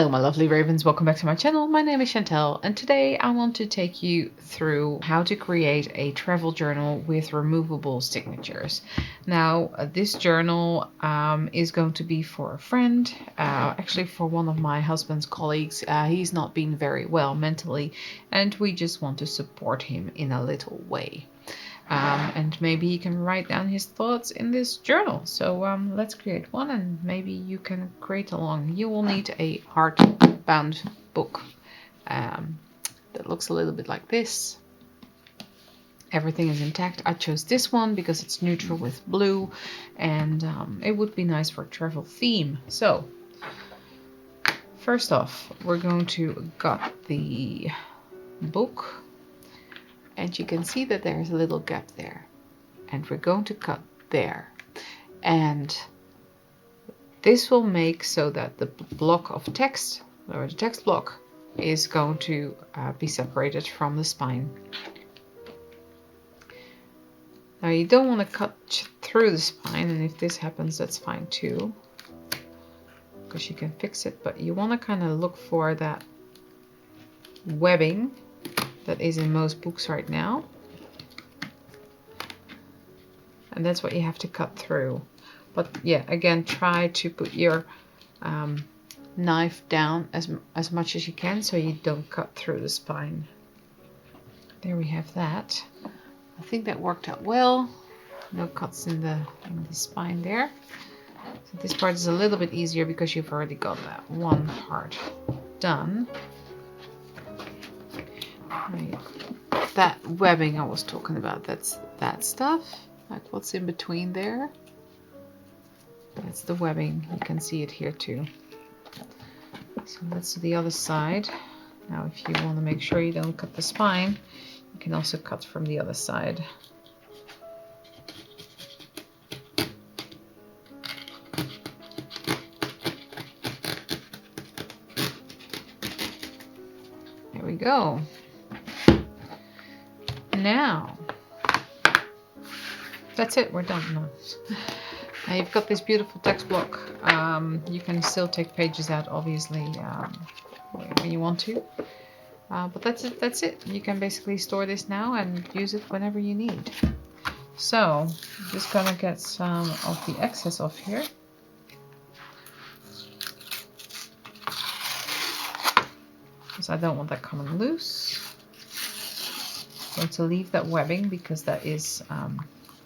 Hello my lovely ravens, welcome back to my channel. My name is Chantel and today I want to take you through how to create a travel journal with removable signatures. Now this journal is going to be for a friend, actually for one of my husband's colleagues. He's not been very well mentally and we just want to support him in a little way. And maybe he can write down his thoughts in this journal. So let's create one and maybe you can create along. You will need a hardbound book that looks a little bit like this. Everything is intact. I chose this one because it's neutral with blue and it would be nice for a travel theme. So first off, we're going to gut the book. And you can see that there's a little gap there. And we're going to cut there. And this will make so that the block of text, or the text block, is going to be separated from the spine. Now you don't want to cut through the spine, and if this happens, that's fine too. Because you can fix it, but you want to kind of look for that webbing that is in most books right now, and that's what you have to cut through. But yeah, again, try to put your knife down as much as you can so you don't cut through the spine. There we have that. I think that worked out well. No cuts in the spine there. So this part is a little bit easier because you've already got that one part done. Right. That webbing I was talking about, that's that stuff, like what's in between there. That's the webbing. You can see it here too. So that's the other side. Now if you want to make sure you don't cut the spine, you can also cut from the other side. There we go. Now that's it, we're done now. Now you've got this beautiful text block. You can still take pages out obviously when you want to, but that's it. You can basically store this now and use it whenever you need. So I'm just gonna get some of the excess off here. Because I don't want that coming loose. I'm going to leave that webbing because that is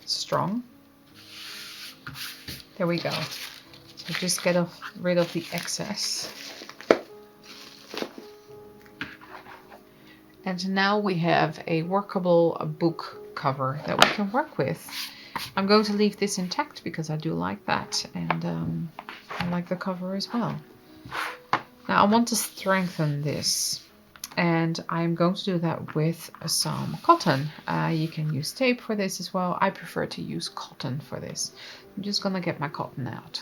strong. There we go. So just get rid of the excess. And now we have a workable book cover that we can work with. I'm going to leave this intact because I do like that, and I like the cover as well. Now I want to strengthen this, and I'm going to do that with some cotton. You can use tape for this as well. I prefer to use cotton for this. I'm just gonna get my cotton out.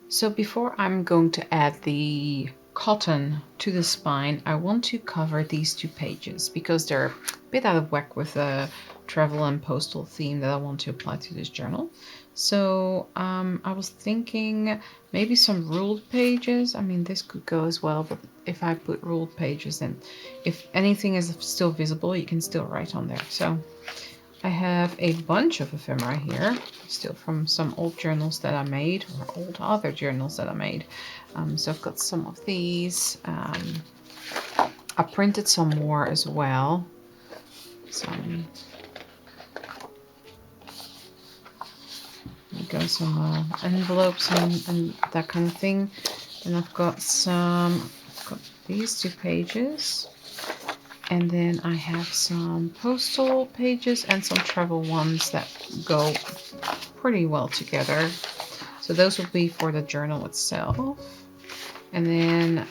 So before I'm going to add the cotton to the spine, I want to cover these two pages because they're a bit out of whack with the travel and postal theme that I want to apply to this journal. So I was thinking maybe some ruled pages. I mean, this could go as well, but if I put ruled pages, then if anything is still visible, you can still write on there. So I have a bunch of ephemera here, still from some old journals that I made, or old other journals that I made. So I've got some of these. I printed some more as well. Some envelopes and that kind of thing. And I've got these 2 pages. And then I have some postal pages and some travel ones that go pretty well together. So those will be for the journal itself. And then,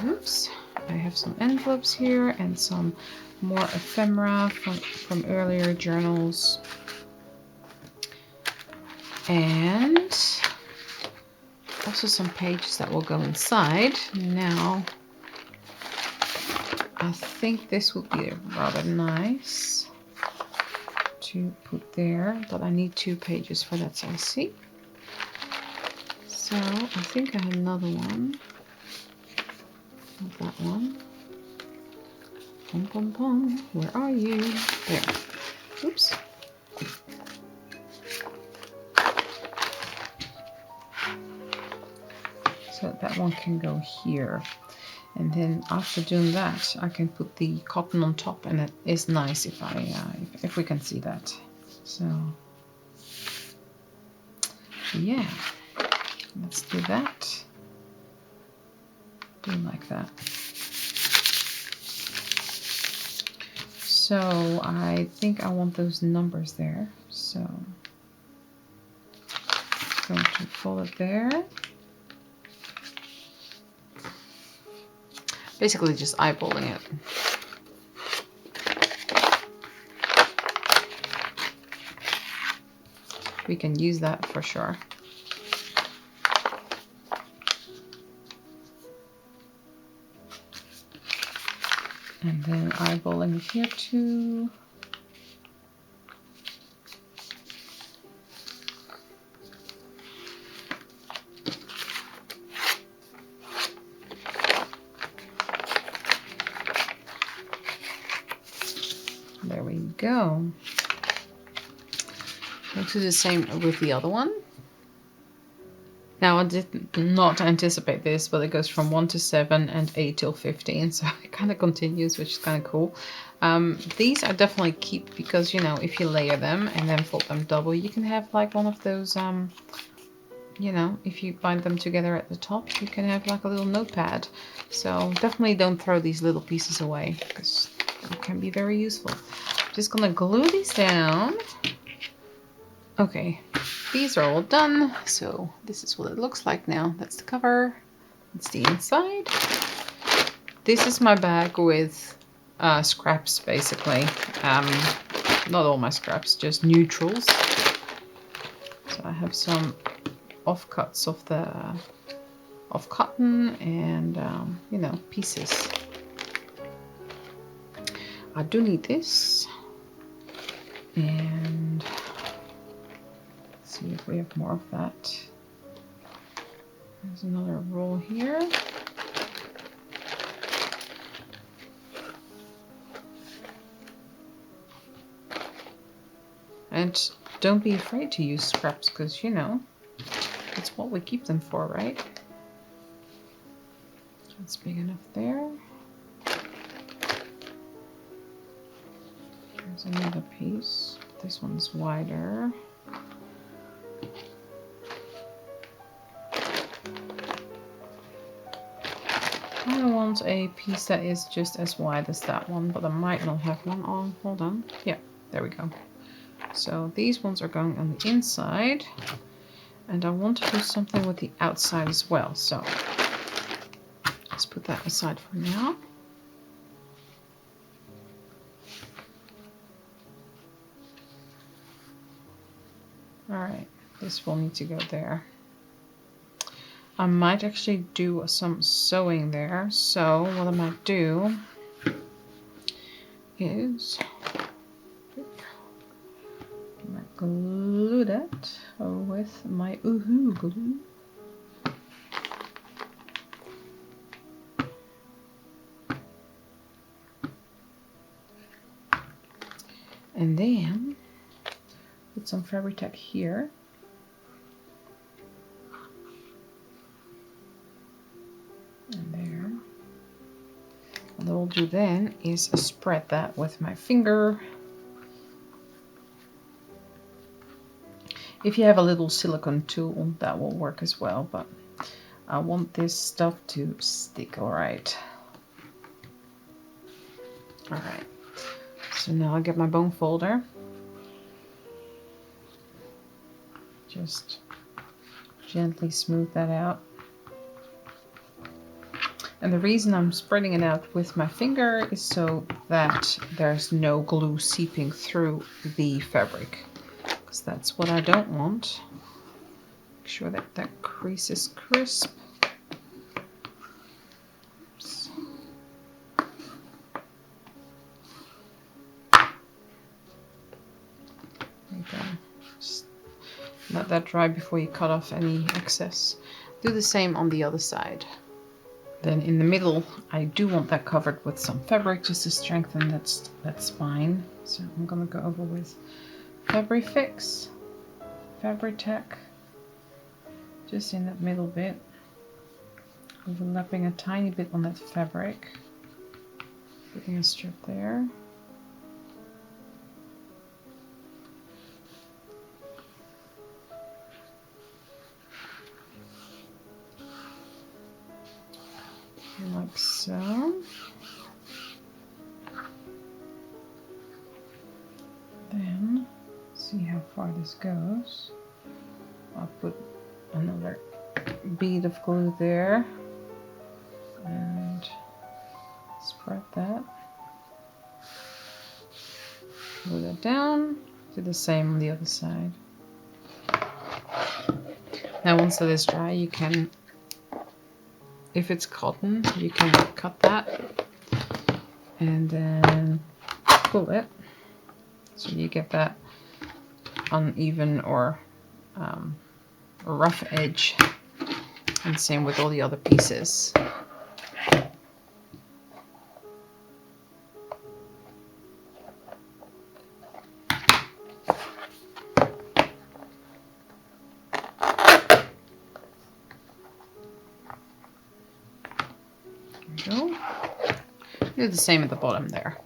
oops, I have some envelopes here and some more ephemera from earlier journals. And also some pages that will go inside. Now, I think this would be rather nice to put there, but I need 2 pages for that, so I see. So I think I have another one. Not that one. Pom pom pom. Where are you? There. Oops. So that one can go here. And then after doing that, I can put the cotton on top, and it is nice if we can see that. So yeah, let's do that. Do like that. So I think I want those numbers there. So I'm going to pull it there. Basically just eyeballing it. We can use that for sure. And then eyeballing it here too. There we go. We'll do the same with the other one. Now I did not anticipate this, but it goes from 1 to 7 and 8 till 15, so it kind of continues, which is kind of cool. These I definitely keep because, you know, if you layer them and then fold them double, you can have like one of those, you know, if you bind them together at the top, you can have like a little notepad. So definitely don't throw these little pieces away because it can be very useful. I'm just gonna glue these down. Okay, these are all done. So this is what it looks like now. That's the cover. It's the inside. This is my bag with scraps, basically. Not all my scraps, just neutrals. So I have some offcuts of cotton and you know, pieces. I do need this, and see if we have more of that. There's another roll here. And don't be afraid to use scraps because, you know, it's what we keep them for, right? That's big enough there. There's another piece. This one's wider. I want a piece that is just as wide as that one, but I might not have one on. Hold on. Yeah, there we go. So these ones are going on the inside, and I want to do something with the outside as well. So let's put that aside for now. All right, this will need to go there. I might actually do some sewing there. So what I might do is I might glue that with my Oohoo glue. And then put some Fabri-Tac here. And there. What I'll do then is spread that with my finger. If you have a little silicone tool, that will work as well, but I want this stuff to stick, alright. Alright. So now I'll get my bone folder. Just gently smooth that out. And the reason I'm spreading it out with my finger is so that there's no glue seeping through the fabric. Because that's what I don't want. Make sure that that crease is crisp. Oops. There you go. Just let that dry before you cut off any excess. Do the same on the other side. Then in the middle, I do want that covered with some fabric just to strengthen that spine. So I'm gonna go over with Fix, Fabri-Tac, just in that middle bit, overlapping a tiny bit on that fabric, putting a strip there. Like so. Then see how far this goes. I'll put another bead of glue there and spread that. Glue that down. Do the same on the other side. Now once that is dry, you can, if it's cotton, you can cut that and then pull it so you get that uneven or rough edge, and same with all the other pieces. There we go. Do the same at the bottom there.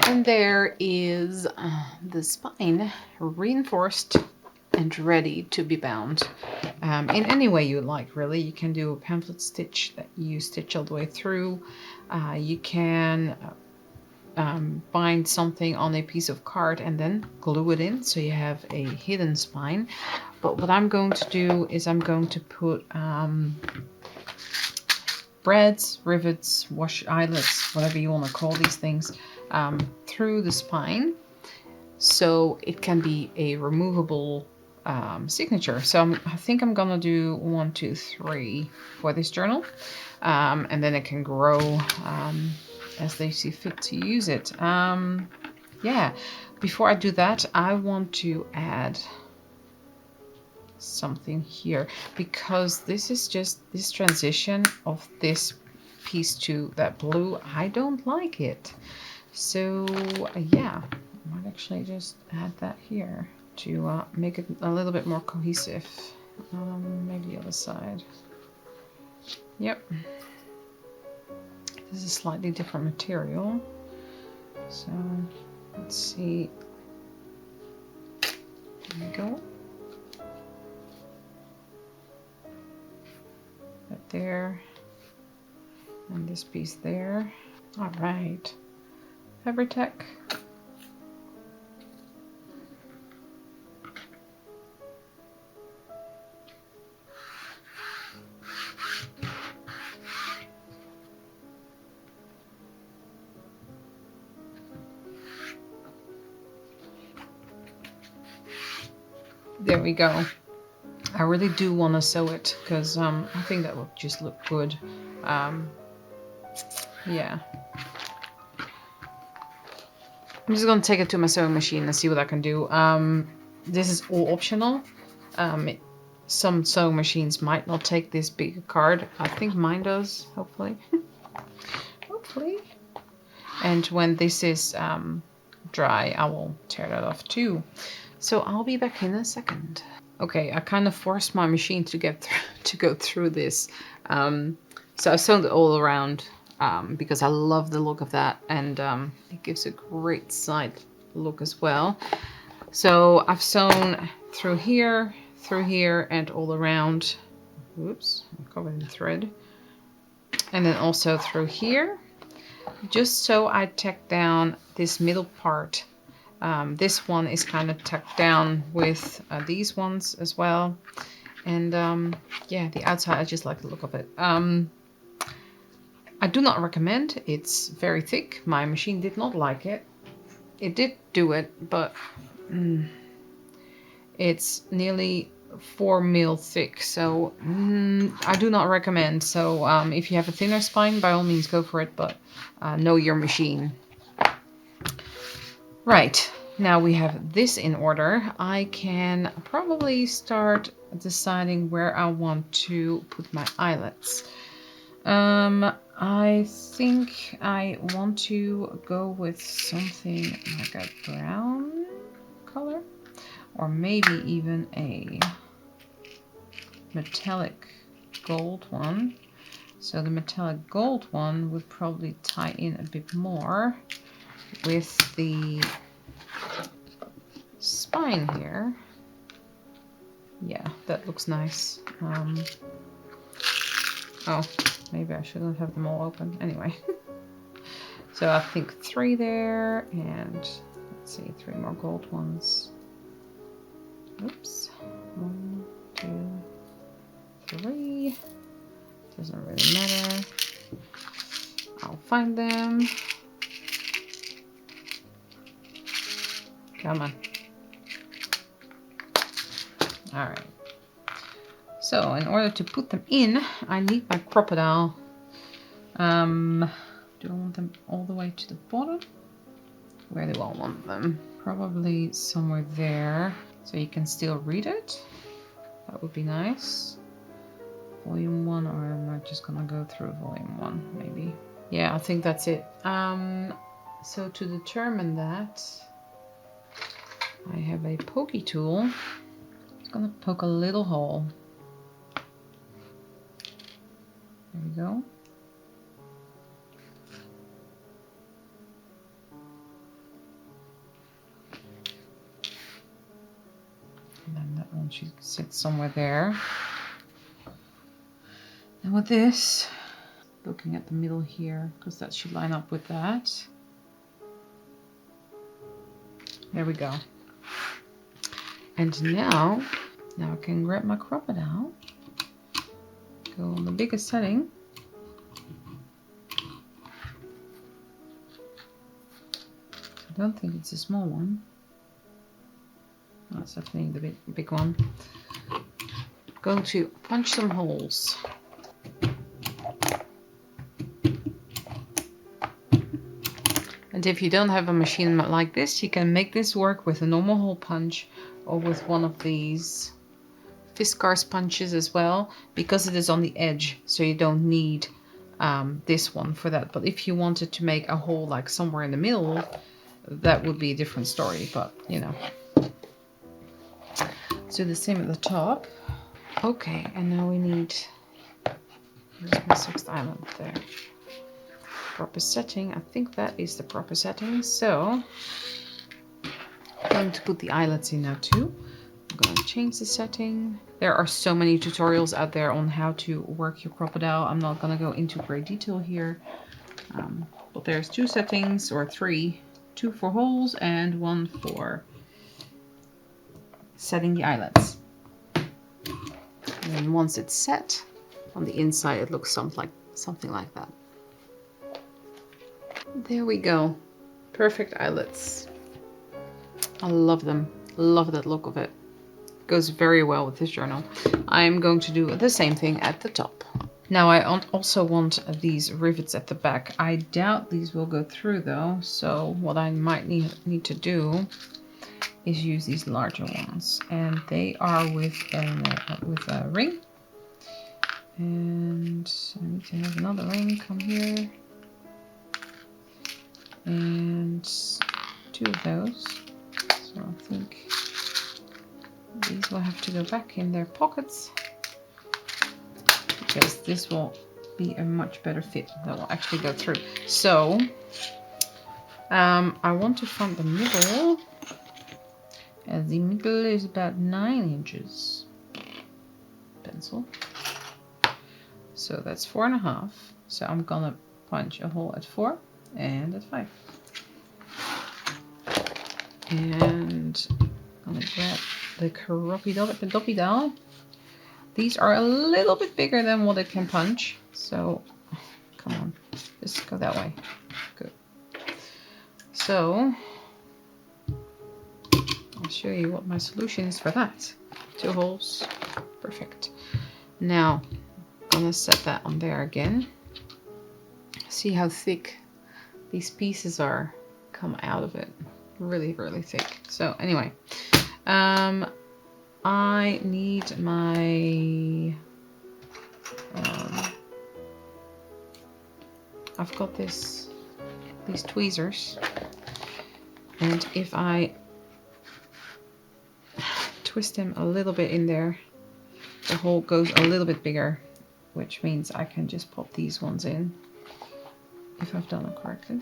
And there is the spine reinforced and ready to be bound in any way you like, really. You can do a pamphlet stitch that you stitch all the way through. You can bind something on a piece of card and then glue it in so you have a hidden spine. But what I'm going to do is I'm going to put threads, rivets, wash eyelets, whatever you want to call these things, through the spine so it can be a removable signature. So I think I'm gonna do 1, 2, 3 for this journal, and then it can grow as they see fit to use it. Yeah, before I do that, I want to add something here because this is just this transition of this piece to that blue. I don't like it. So yeah, I might actually just add that here to make it a little bit more cohesive. Maybe the other side. Yep. This is a slightly different material. So let's see. There we go. That there. And this piece there. All right. Fabri-Tac. There we go. I really do want to sew it because I think that would just look good. Yeah. I'm just going to take it to my sewing machine and see what I can do. This is all optional. Some sewing machines might not take this big card. I think mine does, hopefully. Hopefully. And when this is dry, I will tear that off too. So I'll be back in a second. Okay, I kind of forced my machine to go through this. So I sewn it all around because I love the look of that, and it gives a great side look as well. So I've sewn through here, and all around. Oops, I'm covered in thread. And then also through here, just so I tack down this middle part. This one is kind of tacked down with these ones as well. And yeah, the outside, I just like the look of it. I do not recommend. It's very thick. My machine did not like it. It did do it, but it's nearly 4 mil thick. So I do not recommend. So if you have a thinner spine, by all means go for it, but know your machine. Right, now we have this in order. I can probably start deciding where I want to put my eyelets. I think I want to go with something like a brown color, or maybe even a metallic gold one. So the metallic gold one would probably tie in a bit more with the spine here. Yeah, that looks nice. Oh, maybe I shouldn't have them all open. Anyway. So I think 3 there, and let's see, 3 more gold ones. Oops. 1, 2, 3. Doesn't really matter. I'll find them. Come on. Alright. So in order to put them in, I need my crocodile. Do I want them all the way to the bottom? Where do I want them? Probably somewhere there, so you can still read it. That would be nice. Volume 1, or am I just gonna go through volume 1, maybe? Yeah, I think that's it. So to determine that, I have a pokey tool. I'm just gonna poke a little hole. There we go. And then that one should sit somewhere there. And with this, looking at the middle here, because that should line up with that. There we go. And now I can grab my crocodile, go on the biggest setting. I don't think it's a small one. That's definitely the big one. Going to punch some holes. And if you don't have a machine like this, you can make this work with a normal hole punch or with one of these Fiskars punches as well, because it is on the edge, so you don't need this one for that. But if you wanted to make a hole like somewhere in the middle, that would be a different story, but you know. So the same at the top. Okay, and now we need, where's my 6th island? There. Proper setting. I think that is the proper setting. So I'm going to put the eyelets in now too. I'm going to change the setting. There are so many tutorials out there on how to work your crocodile. I'm not going to go into great detail here. But there's 2 settings, or 3. 2 for holes and 1 for setting the eyelets. And then once it's set, on the inside it looks something like that. There we go. Perfect eyelets. I love them. Love that look of it. Goes very well with this journal. I'm going to do the same thing at the top. Now I also want these rivets at the back. I doubt these will go through though, so what I might need to do is use these larger ones, and they are with a ring. And I need to have another ring come here, and 2 of those. So I think these will have to go back in their pockets, because this will be a much better fit that will actually go through. So I want to find the middle, and the middle is about 9 inches. Pencil. So that's 4.5. So I'm gonna punch a hole at 4 and at 5. And I'm gonna grab the crocodile. These are a little bit bigger than what it can punch. So come on, just go that way. Good. So I'll show you what my solution is for that. 2 holes. Perfect. Now I'm gonna set that on there again. See how thick these pieces are come out of it. Really, really thick. So anyway, I need my I've got these tweezers, and if I twist them a little bit in there, the hole goes a little bit bigger, which means I can just pop these ones in if I've done it correctly.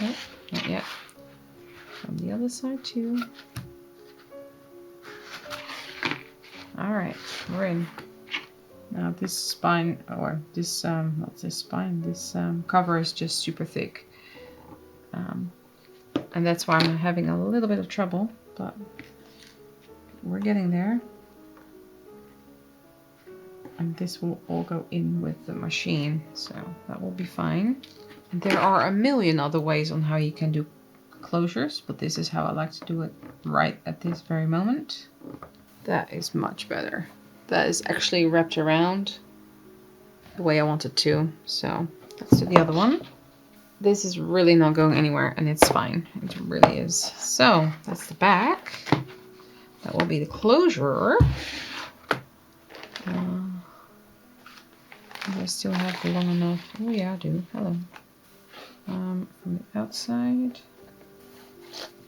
Nope, not yet. From the other side too. Alright, we're in. Now this spine, or this, not this spine, this cover is just super thick. And that's why I'm having a little bit of trouble, but we're getting there. And this will all go in with the machine, so that will be fine. And there are a million other ways on how you can do closures, but this is how I like to do it right at this very moment. That is much better. That is actually wrapped around the way I want it to. So let's do the other one. This is really not going anywhere, and it's fine. It really is. So that's the back. That will be the closure. Do I still have long enough? Oh yeah, I do. Hello. From the outside, and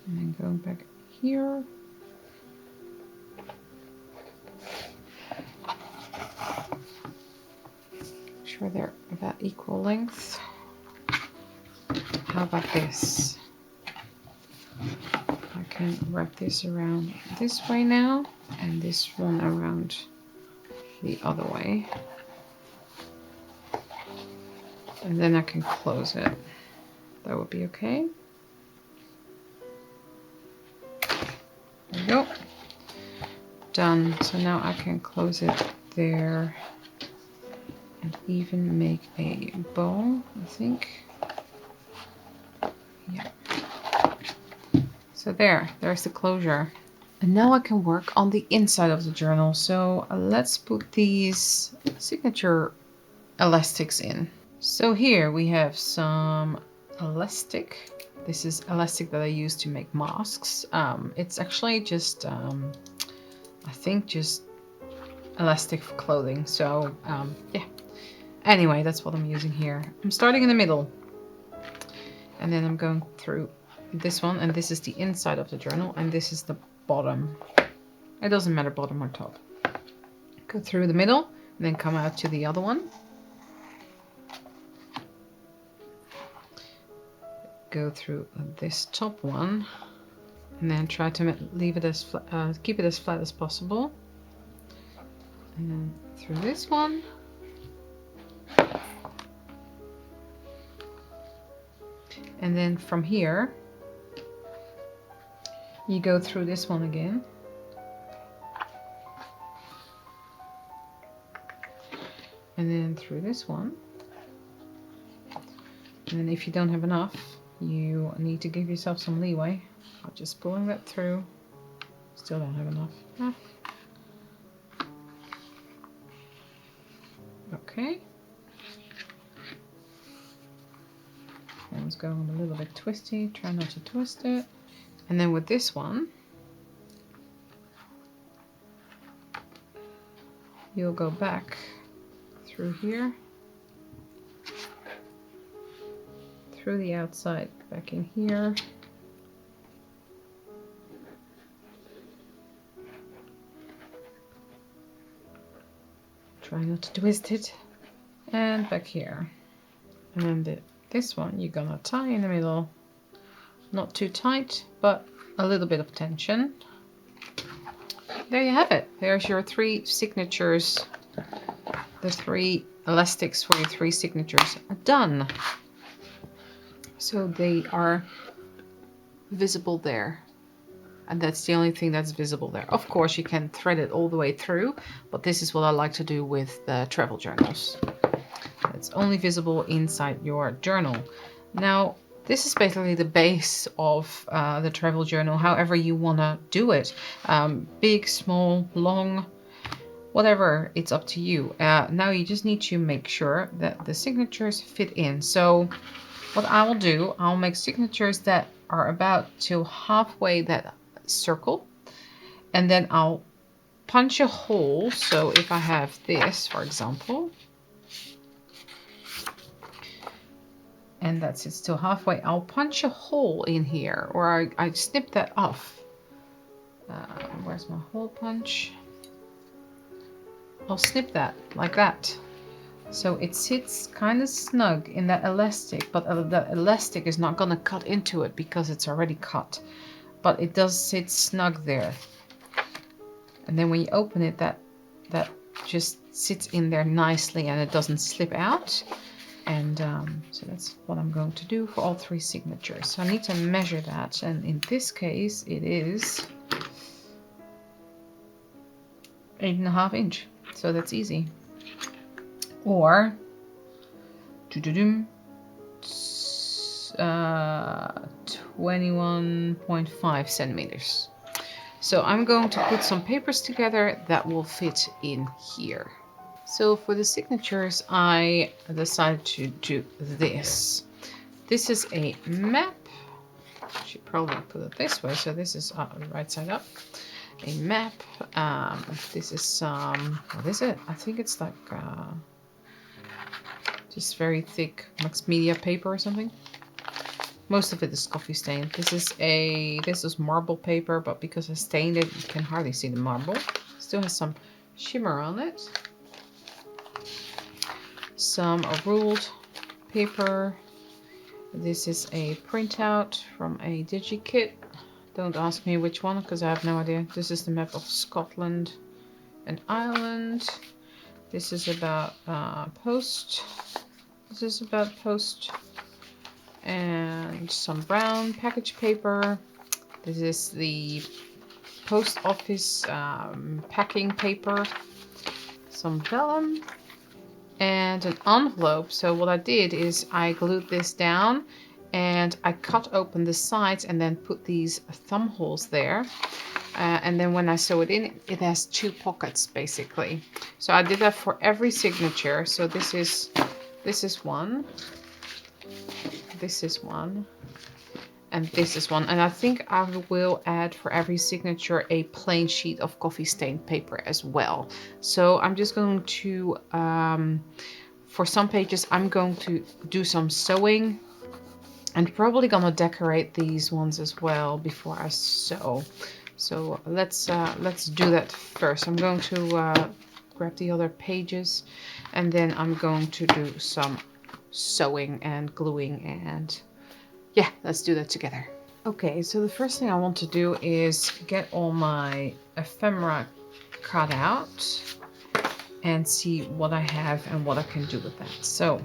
then going back here. Make sure they're about equal length. How about this? I can wrap this around this way now, and this one around the other way. And then I can close it. That would be okay. There we go. Done. So now I can close it there and even make a bow, I think. Yeah. So there's the closure. And now I can work on the inside of the journal. So let's put these signature elastics in. So here we have some elastic. This is elastic that I use to make masks. It's actually just, I think just elastic for clothing. So yeah. Anyway, that's what I'm using here. I'm starting in the middle. And then I'm going through this one, and this is the inside of the journal, and this is the bottom. It doesn't matter bottom or top. Go through the middle, and then come out to the other one. Go through this top one, and then try to leave it as keep it as flat as possible. And then through this one. And then from here, you go through this one again. And then through this one. And then if you don't have enough, you need to give yourself some leeway. I'm just pulling that through. Still don't have enough. Okay. One's going a little bit twisty. Try not to twist it. And then with this one, you'll go back through here, through the outside, back in here. Try not to twist it. And back here. And then this one you're gonna tie in the middle. Not too tight, but a little bit of tension. There you have it. There's your 3 signatures. The 3 elastics for your 3 signatures are done. So they are visible there. And that's the only thing that's visible there. Of course, you can thread it all the way through, but this is what I like to do with the travel journals. It's only visible inside your journal. Now, this is basically the base of the travel journal, however you want to do it. Big, small, long, whatever, it's up to you. Now you just need to make sure that the signatures fit in. So what I will do, I'll make signatures that are about to halfway that circle, and then I'll punch a hole. So if I have this, for example, And that's it, still halfway. I'll punch a hole in here, or I snip that off. Where's my hole punch? I'll snip that like that. So it sits kind of snug in that elastic, but the elastic is not gonna cut into it because it's already cut. But it does sit snug there. And then when you open it, that just sits in there nicely and it doesn't slip out. And so that's what I'm going to do for all 3 signatures. So I need to measure that, and in this case it is 8.5 inch. So that's easy. Or 21.5 centimeters. So I'm going to put some papers together that will fit in here. So for the signatures, I decided to do this. This is a map. I should probably put it this way. So this is right side up. A map. This is some, what is it? I think it's like just very thick mixed media paper or something. Most of it is coffee stained. This is marble paper, but because I stained it, you can hardly see the marble. Still has some shimmer on it. Some ruled paper. This is a printout from a DigiKit. Don't ask me which one, because I have no idea. This is the map of Scotland and Ireland. This is about post. This is about post. And some brown package paper. This is the post office packing paper. Some vellum. And an envelope. So what I did is I glued this down and I cut open the sides and then put these thumb holes there. And then when I sew it in, it has 2 pockets basically. So I did that for every signature. So this is one. This is one. And this is one. And I think I will add for every signature a plain sheet of coffee stained paper as well. So I'm just going to, for some pages, I'm going to do some sewing. And probably gonna decorate these ones as well before I sew. So let's do that first. I'm going to grab the other pages, and then I'm going to do some sewing and gluing, and yeah, let's do that together. Okay, so the first thing I want to do is get all my ephemera cut out and see what I have and what I can do with that. So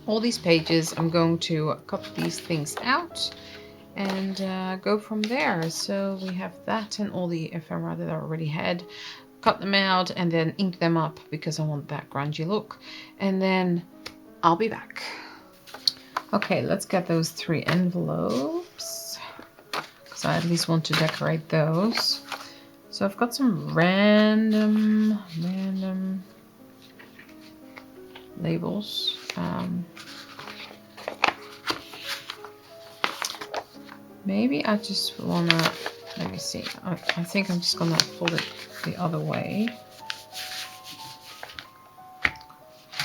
all these pages, I'm going to cut these things out and go from there. So we have that and all the ephemera that I already had. Cut them out and then ink them up because I want that grungy look. And then I'll be back. Okay, let's get those 3 envelopes, because I at least want to decorate those. So I've got some random labels. Maybe I just wanna, let me see. I think I'm just gonna fold it the other way.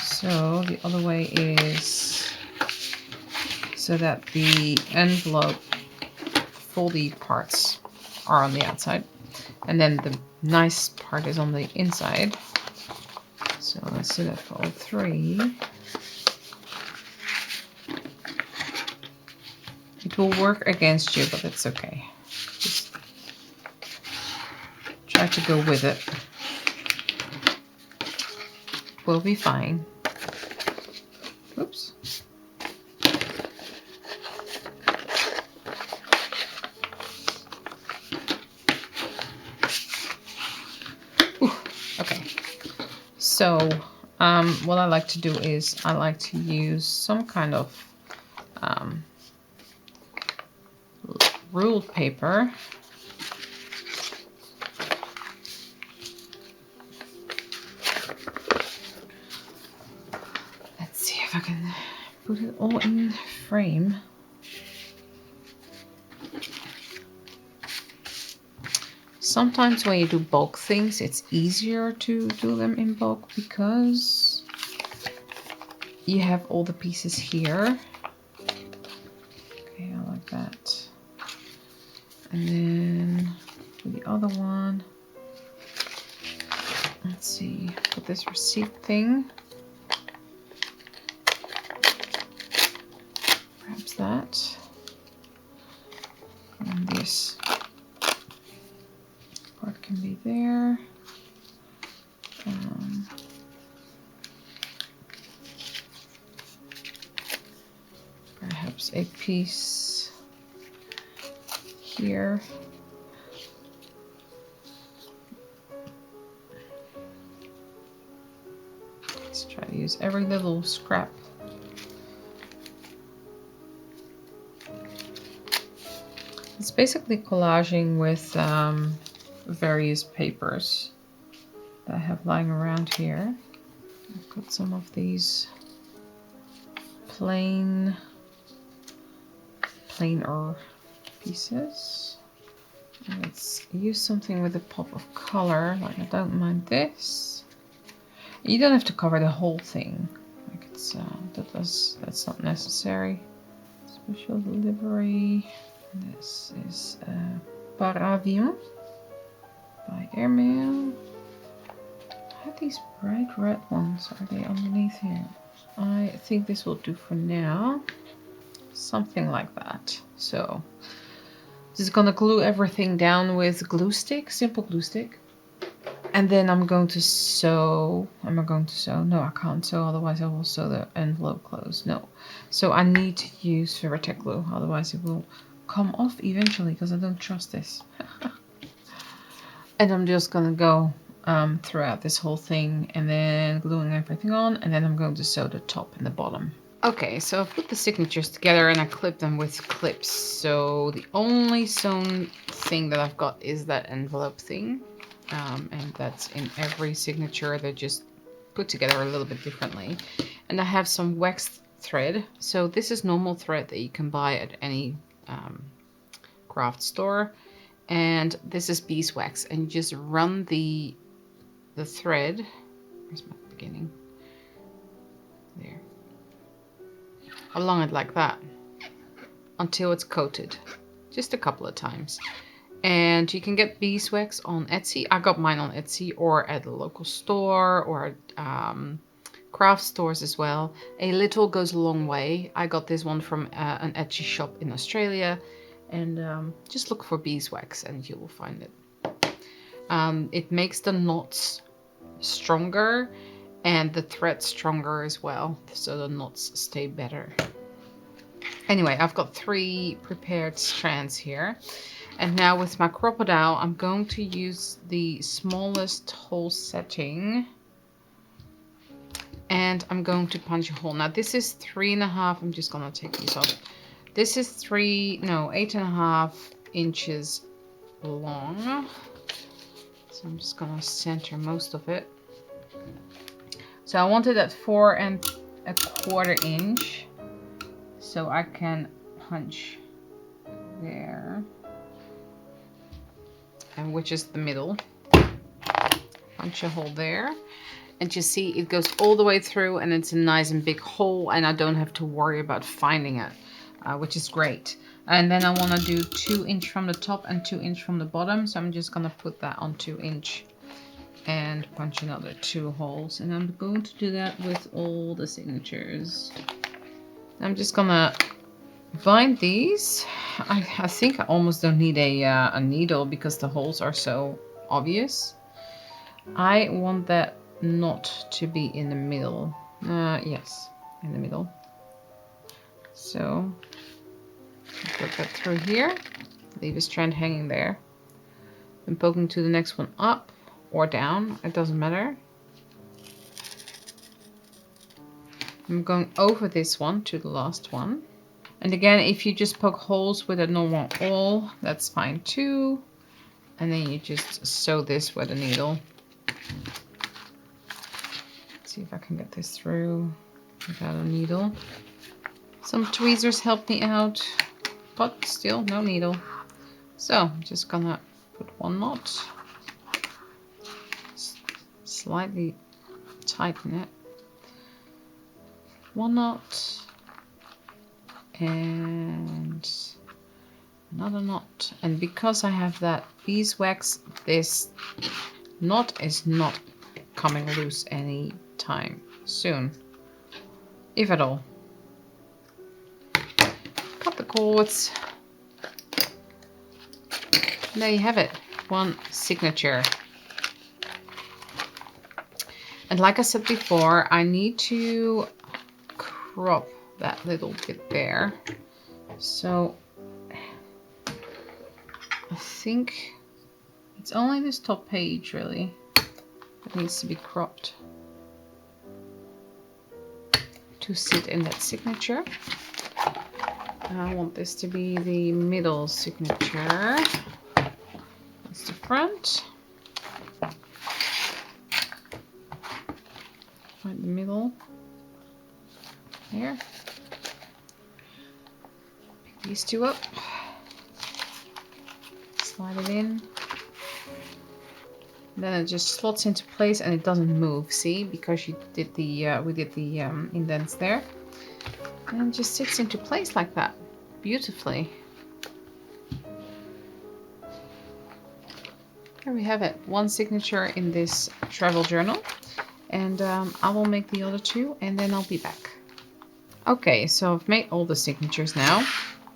So the other way is so that the envelope foldy parts are on the outside, and then the nice part is on the inside. So let's do that for all 3. It will work against you, but it's okay. Just try to go with it. We'll be fine. Oops. Okay. So, what I like to do is I like to use some kind of ruled paper. Let's see if I can put it all in frame. Sometimes when you do bulk things, it's easier to do them in bulk because you have all the pieces here. Okay, I like that. And then for the other one, let's see, put this receipt thing. Perhaps that. And this part can be there. Perhaps a piece here. Let's try to use every little scrap. It's basically collaging with various papers that I have lying around here. I've got some of these plainer pieces. Let's use something with a pop of color, like I don't mind this. You don't have to cover the whole thing, like it's that's not necessary. Special delivery. This is Par Avion by Airmail. I have these bright red ones. Are they underneath here? I think this will do for now. Something like that. So just gonna glue everything down with glue stick, simple glue stick. And then I'm going to sew. Am I going to sew? No, I can't sew, otherwise I will sew the envelope closed. No. So I need to use Fairy glue, otherwise it will come off eventually, because I don't trust this. And I'm just gonna go throughout this whole thing and then gluing everything on, and then I'm going to sew the top and the bottom. Okay, so I've put the signatures together and I clipped them with clips. So the only sewn thing that I've got is that envelope thing. And that's in every signature. They're just put together a little bit differently. And I have some wax thread. So this is normal thread that you can buy at any craft store. And this is beeswax. And you just run the thread. Where's my beginning? There. Along it like that until it's coated, just a couple of times. And you can get beeswax on Etsy. I got mine on Etsy or at a local store or craft stores as well. A little goes a long way. I got this one from an Etsy shop in Australia, and just look for beeswax and you will find it. It makes the knots stronger and the thread stronger as well, so the knots stay better. Anyway, I've got 3 prepared strands here. And now with my crocodile, I'm going to use the smallest hole setting. And I'm going to punch a hole. Now this is 3.5. I'm just going to take these off. This is 8.5 inches long. So I'm just going to center most of it. So I want it at 4.25 inch, so I can punch there, and which is the middle. Punch a hole there, and you see it goes all the way through, and it's a nice and big hole, and I don't have to worry about finding it, which is great. And then I want to do 2 inch from the top and 2 inch from the bottom, so I'm just gonna put that on 2 inch. And punch another 2 holes, and I'm going to do that with all the signatures. I'm just gonna bind these. I think I almost don't need a needle because the holes are so obvious. I want that knot to be in the middle. Yes, in the middle. So put that through here. Leave a strand hanging there. And poking to the next one up or down, it doesn't matter. I'm going over this one to the last one. And again, if you just poke holes with a normal awl, that's fine too. And then you just sew this with a needle. Let's see if I can get this through without a needle. Some tweezers help me out, but still no needle. So I'm just gonna put one knot. Slightly tighten it. one knot and another knot. And because I have that beeswax, this knot is not coming loose any time soon, if at all. Cut the cords. There you have it, one signature. And like I said before, I need to crop that little bit there. So I think it's only this top page really that needs to be cropped to sit in that signature. I want this to be the middle signature. That's the front. Right in the middle. There. Pick these two up. Slide it in. Then it just slots into place and it doesn't move. See, because you did the we did the indents there, and it just sits into place like that, beautifully. There we have it, one signature in this travel journal, and I will make the other two, and then I'll be back. Okay, so I've made all the signatures now.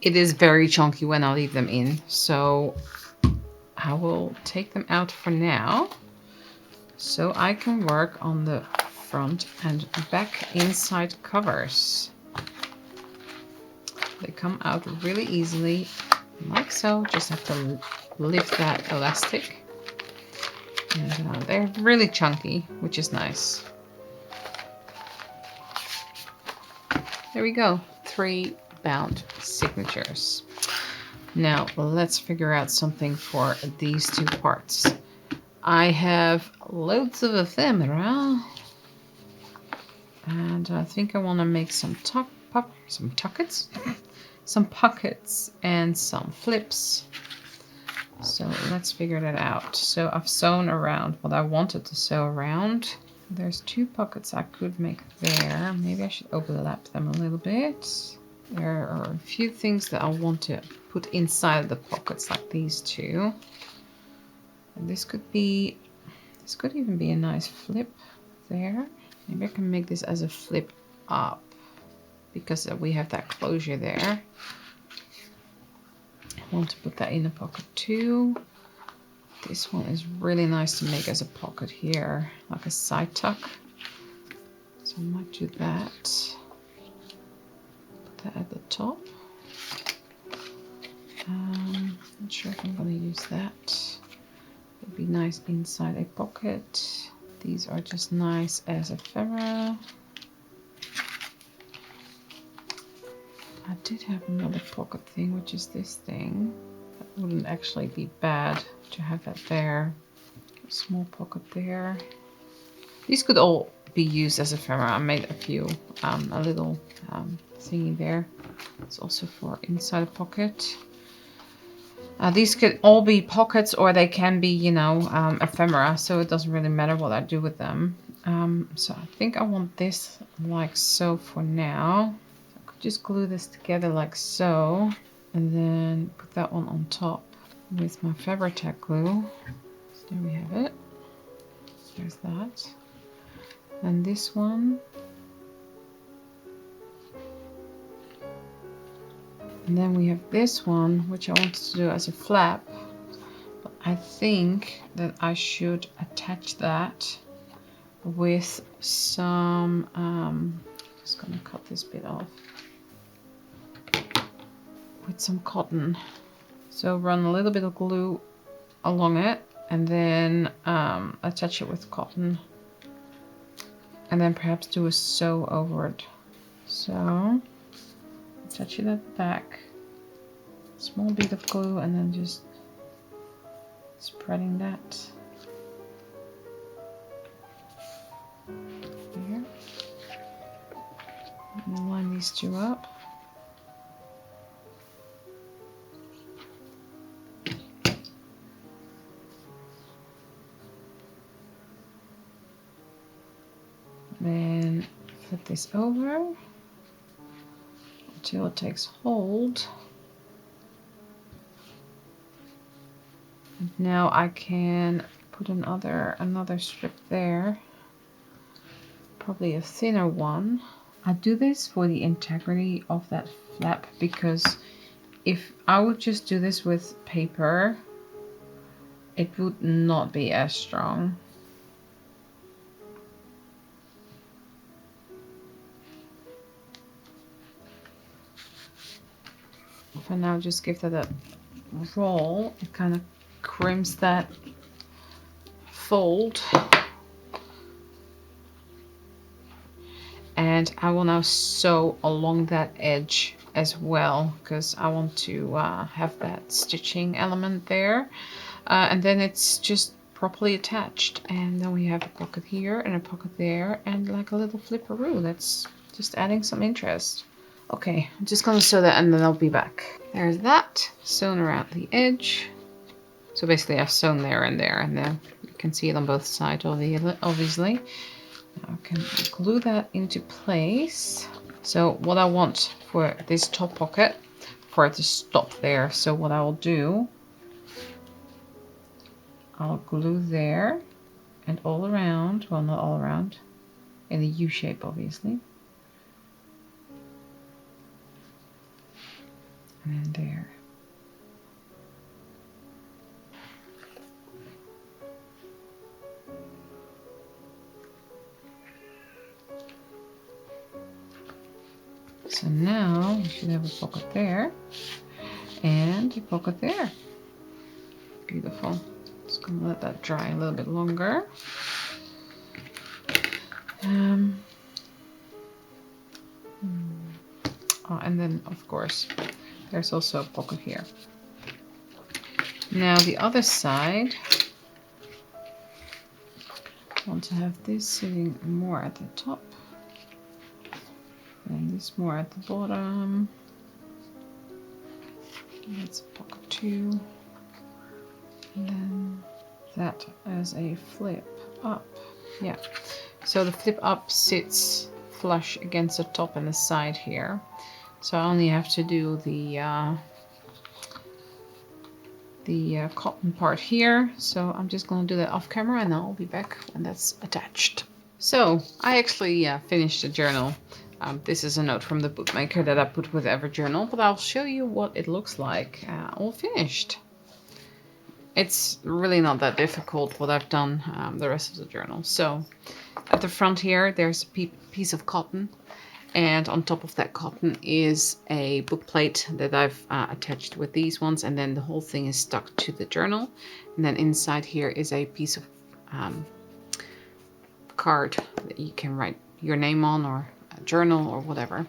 It is very chunky when I leave them in, so I will take them out for now so I can work on the front and back inside covers. They come out really easily, like so. Just have to lift that elastic. And they're really chunky, which is nice. There we go, 3 bound signatures. Now let's figure out something for these two parts. I have loads of ephemera, and I think I want to make some pockets and some flips. So let's figure that out. So I've sewn around what I wanted to sew around. There's 2 pockets I could make there. Maybe I should overlap them a little bit. There are a few things that I want to put inside the pockets, like these 2. And this could even be a nice flip there. Maybe I can make this as a flip up because we have that closure there. I want to put that in a pocket too. This one is really nice to make as a pocket here, like a side tuck. So I might do that. Put that at the top. Not sure if I'm going to use that. It'd be nice inside a pocket. These are just nice as ephemera. I did have another pocket thing, which is this thing. That wouldn't actually be bad to have that there. A small pocket there. These could all be used as ephemera. I made a few, a little thingy there. It's also for inside a pocket. These could all be pockets, or they can be, you know, ephemera, so it doesn't really matter what I do with them. So I think I want this like so for now. So I could just glue this together like so, and then put that one on top with my Fabri-Tac glue. So there we have it. There's that. And this one. And then we have this one, which I wanted to do as a flap. But I think that I should attach that with some, just gonna cut this bit off, with some cotton. So run a little bit of glue along it, and then attach it with cotton. And then perhaps do a sew over it. So attach it at the back, small bit of glue, and then just spreading that there. And line these 2 up. Then flip this over until it takes hold. And now I can put another strip there, probably a thinner one. I do this for the integrity of that flap, because if I would just do this with paper, it would not be as strong. If I now just give that a roll, it kind of crimps that fold. And I will now sew along that edge as well, because I want to have that stitching element there. And then it's just properly attached. And then we have a pocket here and a pocket there and like a little flipperoo. That's just adding some interest. Okay, I'm just gonna sew that and then I'll be back. There's that, sewn around the edge. So basically I've sewn there, and then you can see it on both sides obviously. Now I can glue that into place. So what I want for this top pocket, for it to stop there. So what I will do, I'll glue there and all around, well not all around, in a U shape obviously. And then there. So now we should have a pocket there and a pocket there. Beautiful. Just gonna let that dry a little bit longer. Oh, and then of course there's also a pocket here. Now the other side, I want to have this sitting more at the top and this more at the bottom. That's pocket 2. And then that as a flip up. Yeah, so the flip up sits flush against the top and the side here. So I only have to do the cotton part here. So I'm just going to do that off camera and I'll be back when that's attached. So I actually finished the journal. This is a note from the bookmaker that I put with every journal, but I'll show you what it looks like all finished. It's really not that difficult what I've done the rest of the journal. So at the front here, there's a piece of cotton, and on top of that cotton is a book plate that I've attached with these ones, and then the whole thing is stuck to the journal. And then inside here is a piece of card that you can write your name on, or a journal or whatever.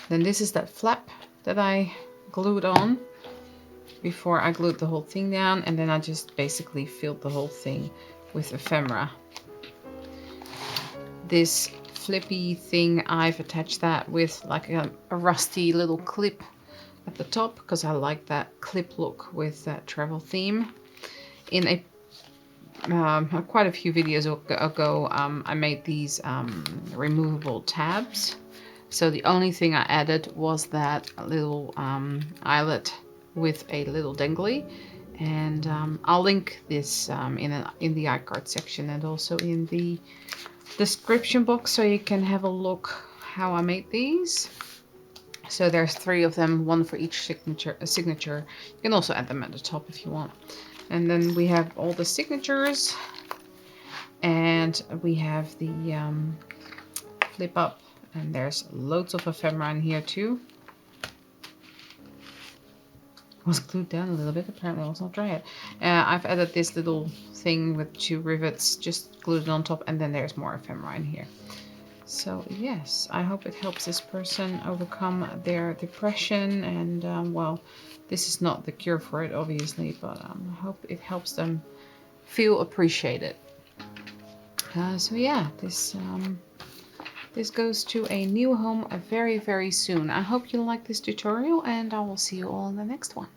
Then this is that flap that I glued on before I glued the whole thing down, and then I just basically filled the whole thing with ephemera. This flippy thing, I've attached that with like a rusty little clip at the top, because I like that clip look with that travel theme. In a quite a few videos ago, I made these removable tabs. So the only thing I added was that little eyelet with a little dangly, and I'll link this in the iCard section and also in the description box, so you can have a look how I made these. So there's 3 of them, 1 for each signature. You can also add them at the top if you want. And then we have all the signatures, and we have the flip up, and there's loads of ephemera in here too. Was glued down a little bit, apparently I was not dry yet. I've added this little thing with 2 rivets, just glued it on top, and then there's more ephemera in here. So yes, I hope it helps this person overcome their depression, and well, this is not the cure for it obviously, but I hope it helps them feel appreciated. So yeah, this goes to a new home very, very soon. I hope you like this tutorial, and I will see you all in the next one.